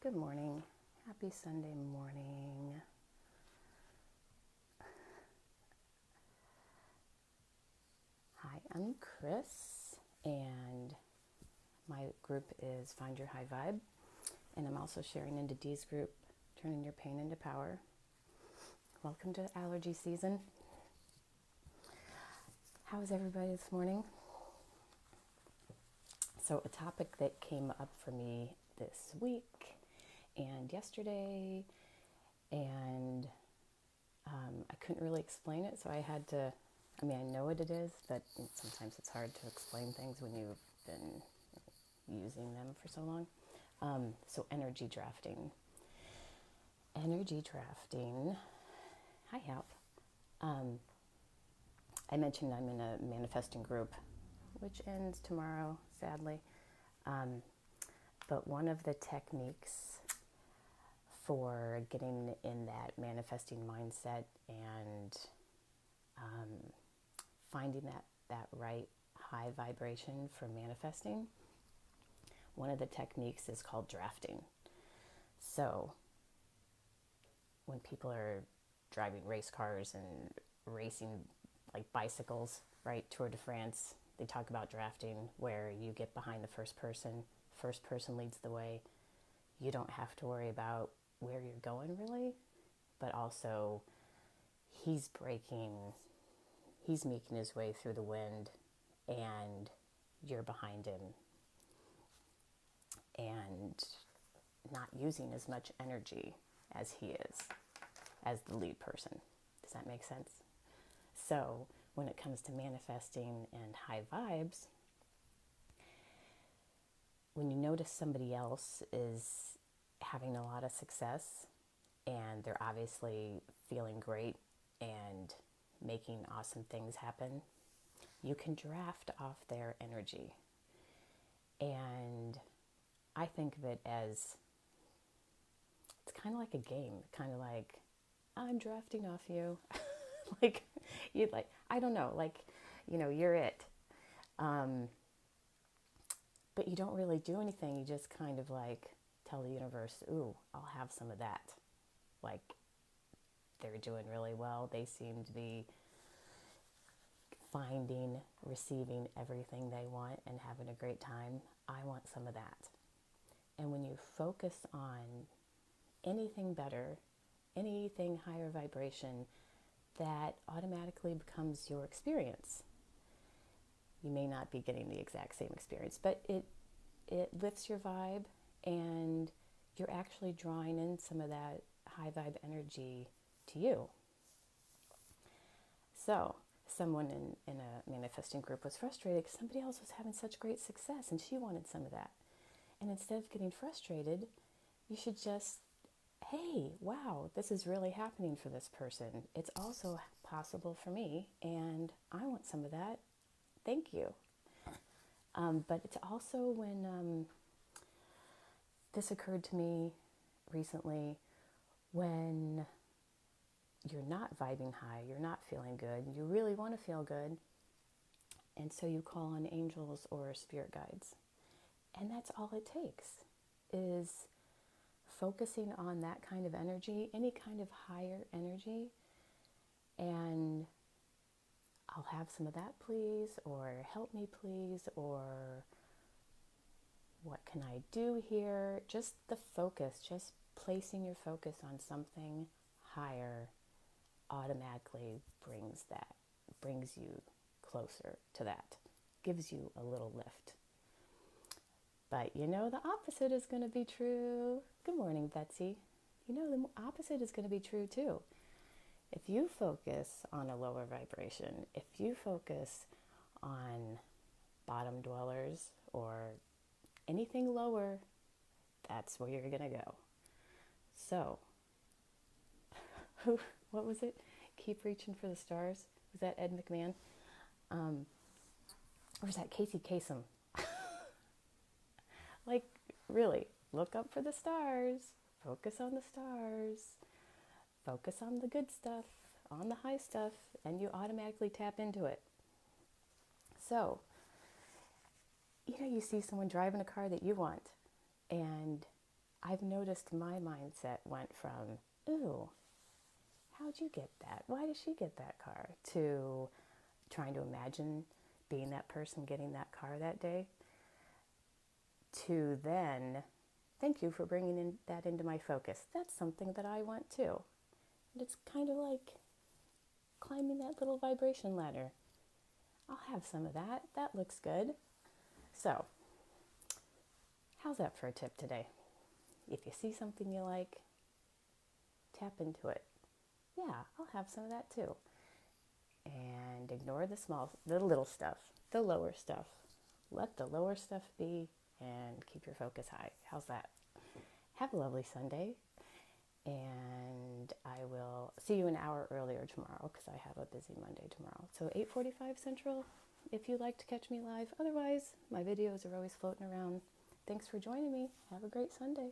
Good morning. Happy Sunday morning. Hi, I'm Chris, and my group is Find Your High Vibe, and I'm also sharing into Dee's group, Turning Your Pain into Power. Welcome to allergy season. How is everybody this morning? So, a topic that came up for me this week and yesterday, and I couldn't really explain it, so I had to. I know what it is, but sometimes it's hard to explain things when you've been using them for so long. So energy drafting. Energy drafting. Hi, Hap. I mentioned I'm in a manifesting group, which ends tomorrow, sadly. But one of the techniques for getting in that manifesting mindset and finding that right high vibration for manifesting, one of the techniques is called drafting. So when people are driving race cars and racing like bicycles, right, Tour de France, they talk about drafting, where you get behind the first person leads the way. You don't have to worry about where you're going really, but also he's making his way through the wind, and you're behind him and not using as much energy as he is as the lead person. Does that make sense? So when it comes to manifesting and high vibes, when you notice somebody else is having a lot of success and they're obviously feeling great and making awesome things happen, you can draft off their energy. And I think of it as, it's kind of like a game, kind of like, I'm drafting off you. Like, you'd like, I don't know, like, you're it. But you don't really do anything. You just kind of like tell the universe, ooh, I'll have some of that. Like, they're doing really well. They seem to be finding, receiving everything they want and having a great time. I want some of that. And when you focus on anything better, anything higher vibration, that automatically becomes your experience. You may not be getting the exact same experience, but it lifts your vibe, and you're actually drawing in some of that high vibe energy to you. So someone in a manifesting group was frustrated because somebody else was having such great success and she wanted some of that. And instead of getting frustrated, you should just, hey, wow, this is really happening for this person. It's also possible for me, and I want some of that. Thank you. But it's also when this occurred to me recently, when you're not vibing high, you're not feeling good, you really want to feel good, and so you call on angels or spirit guides. And that's all it takes, is focusing on that kind of energy, any kind of higher energy, and I'll have some of that, please, or help me, please, or what can I do here? Just the focus, just placing your focus on something higher automatically brings you closer to that, gives you a little lift. But the opposite is going to be true. Good morning, Betsy. The opposite is going to be true too. If you focus on a lower vibration, if you focus on bottom dwellers or anything lower, that's where you're going to go. So, what was it? Keep reaching for the stars. Was that Ed McMahon? Or was that Casey Kasem? Like, really, look up for the stars. Focus on the stars. Focus on the good stuff, on the high stuff, and you automatically tap into it. So, you see someone driving a car that you want, and I've noticed my mindset went from, ooh, how'd you get that? Why did she get that car? To trying to imagine being that person getting that car that day. To then, thank you for bringing that into my focus. That's something that I want too. And it's kind of like climbing that little vibration ladder. I'll have some of that. That looks good. So, how's that for a tip today? If you see something you like, tap into it. Yeah, I'll have some of that too. And ignore the little stuff, the lower stuff. Let the lower stuff be and keep your focus high. How's that? Have a lovely Sunday. And I will see you an hour earlier tomorrow because I have a busy Monday tomorrow. So 8:45 Central if you'd like to catch me live. Otherwise, my videos are always floating around. Thanks for joining me. Have a great Sunday.